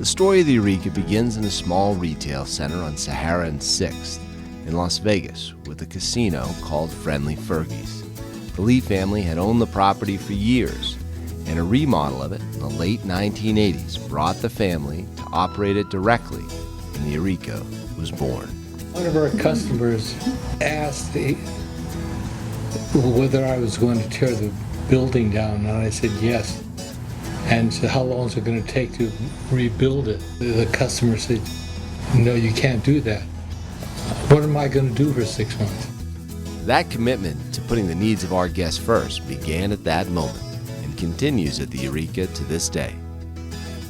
The story of the Eureka begins in a small retail center on Sahara and 6th in Las Vegas with a casino called Friendly Fergie's. The Lee family had owned the property for years, and a remodel of it in the late 1980s brought the family to operate it directly, and the Eureka was born. One of our customers asked whether I was going to tear the building down, and I said yes. And said, how long is it going to take to rebuild it? The customer said, no, you can't do that. What am I going to do for 6 months? That commitment to putting the needs of our guests first began at that moment and continues at the Eureka to this day.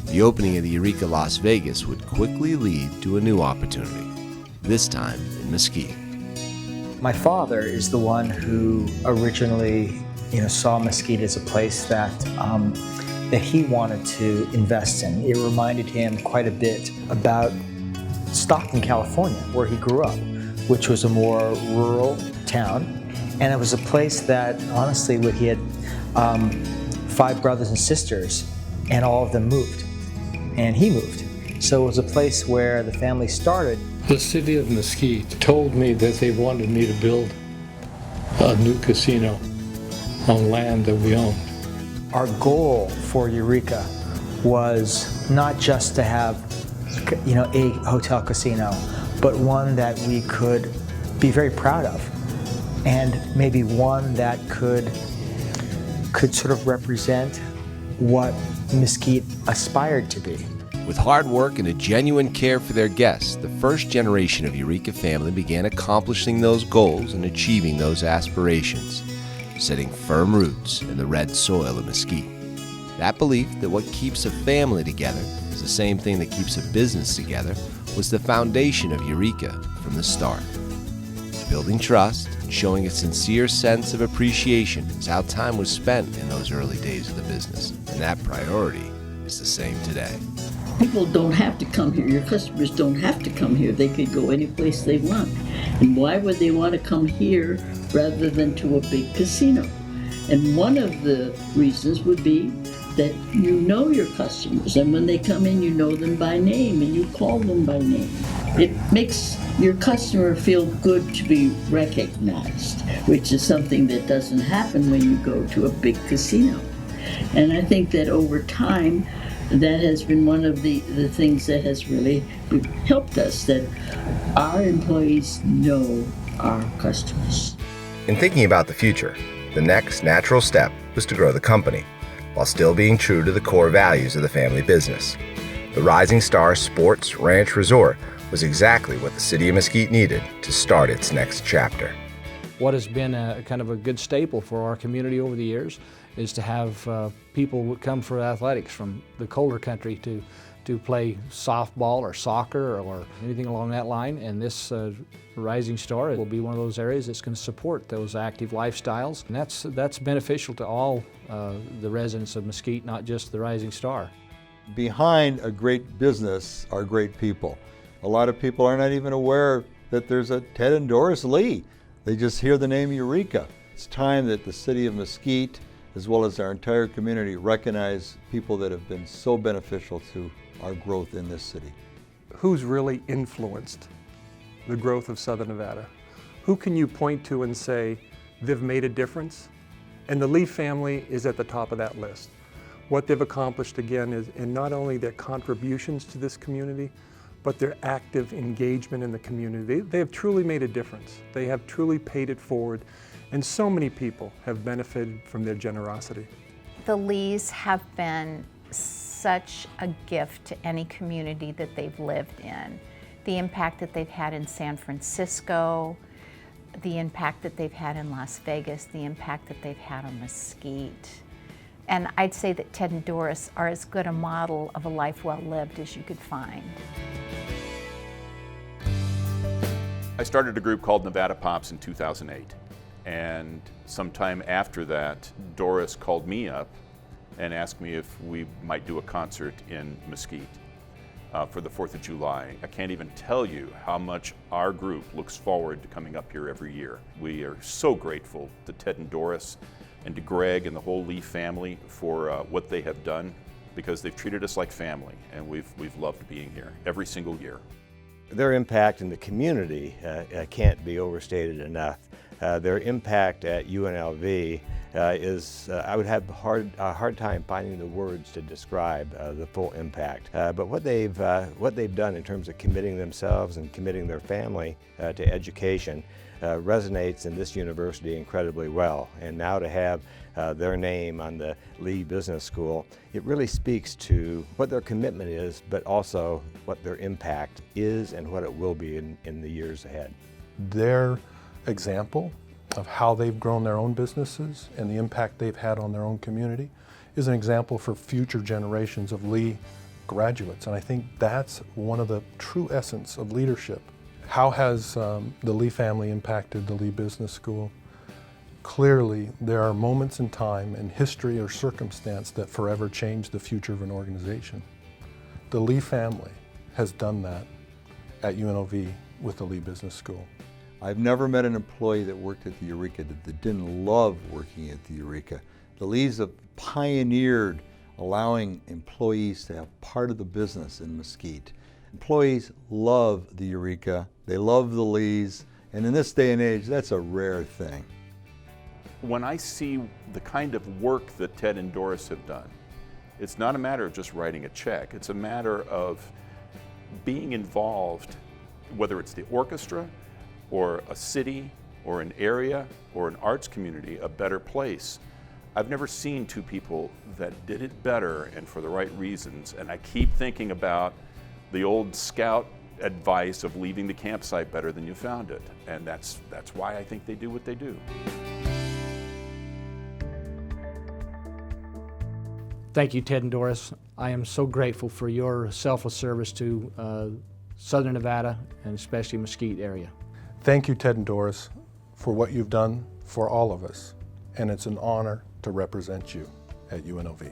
The opening of the Eureka Las Vegas would quickly lead to a new opportunity, this time in Mesquite. My father is the one who originally, saw Mesquite as a place that he wanted to invest in. It reminded him quite a bit about Stockton, California, where he grew up, which was a more rural town. And it was a place that, honestly, where he had 5 brothers and sisters, and all of them moved. And he moved. So it was a place where the family started. The City of Mesquite told me that they wanted me to build a new casino on land that we owned. Our goal for Eureka was not just to have, a hotel casino, but one that we could be very proud of, and maybe one that could sort of represent what Mesquite aspired to be. With hard work and a genuine care for their guests, the first generation of Eureka family began accomplishing those goals and achieving those aspirations, setting firm roots in the red soil of Mesquite. That belief that what keeps a family together is the same thing that keeps a business together was the foundation of Eureka from the start. Building trust and showing a sincere sense of appreciation is how time was spent in those early days of the business, and that priority is the same today. People don't have to come here. Your customers don't have to come here. They could go any place they want. And why would they want to come here rather than to a big casino? And one of the reasons would be that you know your customers, and when they come in, you know them by name, and you call them by name. It makes your customer feel good to be recognized, which is something that doesn't happen when you go to a big casino. And I think that over time, that has been one of the things that has really helped us, that our employees know our customers. In thinking about the future, the next natural step was to grow the company, while still being true to the core values of the family business. The Rising Star Sports Ranch Resort was exactly what the City of Mesquite needed to start its next chapter. What has been a kind of a good staple for our community over the years is to have people come for athletics from the colder country to play softball or soccer or anything along that line, and this Rising Star will be one of those areas that's going to support those active lifestyles, and that's beneficial to all the residents of Mesquite, not just the Rising Star. Behind a great business are great people. A lot of people are not even aware that there's a Ted and Doris Lee. They just hear the name Eureka. It's time that the City of Mesquite, as well as our entire community, recognize people that have been so beneficial to our growth in this city. Who's really influenced the growth of Southern Nevada? Who can you point to and say, they've made a difference? And the Lee family is at the top of that list. What they've accomplished, again, is in not only their contributions to this community, but their active engagement in the community. They have truly made a difference. They have truly paid it forward, and so many people have benefited from their generosity. The Lees have been such a gift to any community that they've lived in. The impact that they've had in San Francisco, the impact that they've had in Las Vegas, the impact that they've had on Mesquite. And I'd say that Ted and Doris are as good a model of a life well lived as you could find. I started a group called Nevada Pops in 2008. And sometime after that, Doris called me up and asked me if we might do a concert in Mesquite for the 4th of July. I can't even tell you how much our group looks forward to coming up here every year. We are so grateful to Ted and Doris and to Greg and the whole Lee family for what they have done because they've treated us like family, and we've loved being here every single year. Their impact in the community can't be overstated enough. Their impact at UNLV is, I would have a hard time finding the words to describe the full impact. But what they've done in terms of committing themselves and committing their family to education resonates in this university incredibly well. And now to have their name on the Lee Business School, it really speaks to what their commitment is, but also what their impact is and what it will be in the years ahead. Their example of how they've grown their own businesses and the impact they've had on their own community is an example for future generations of Lee graduates. And I think that's one of the true essence of leadership. How has the Lee family impacted the Lee Business School? Clearly, there are moments in time in history or circumstance that forever change the future of an organization. The Lee family has done that at UNLV with the Lee Business School. I've never met an employee that worked at the Eureka that didn't love working at the Eureka. The Lees have pioneered allowing employees to have part of the business in Mesquite. Employees love the Eureka, they love the Lees, and in this day and age, that's a rare thing. When I see the kind of work that Ted and Doris have done, it's not a matter of just writing a check. It's a matter of being involved, whether it's the orchestra or a city or an area or an arts community, a better place. I've never seen two people that did it better and for the right reasons. And I keep thinking about the old scout advice of leaving the campsite better than you found it. And that's why I think they do what they do. Thank you, Ted and Doris. I am so grateful for your selfless service to Southern Nevada and especially Mesquite area. Thank you, Ted and Doris, for what you've done for all of us, and it's an honor to represent you at UNLV.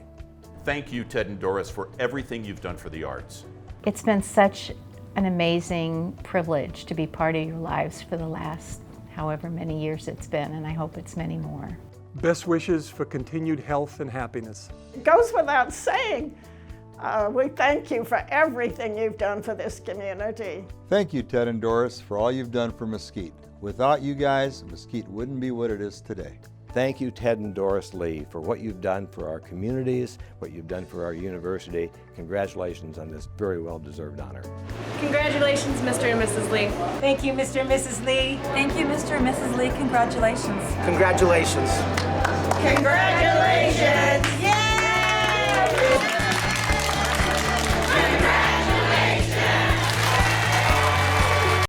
Thank you, Ted and Doris, for everything you've done for the arts. It's been such an amazing privilege to be part of your lives for the last however many years it's been, and I hope it's many more. Best wishes for continued health and happiness. It goes without saying, we thank you for everything you've done for this community. Thank you, Ted and Doris, for all you've done for Mesquite. Without you guys, Mesquite wouldn't be what it is today. Thank you, Ted and Doris Lee, for what you've done for our communities, what you've done for our university. Congratulations on this very well-deserved honor. Congratulations, Mr. and Mrs. Lee. Thank you, Mr. and Mrs. Lee. Thank you, Mr. and Mrs. Lee. Congratulations. Congratulations. Congratulations.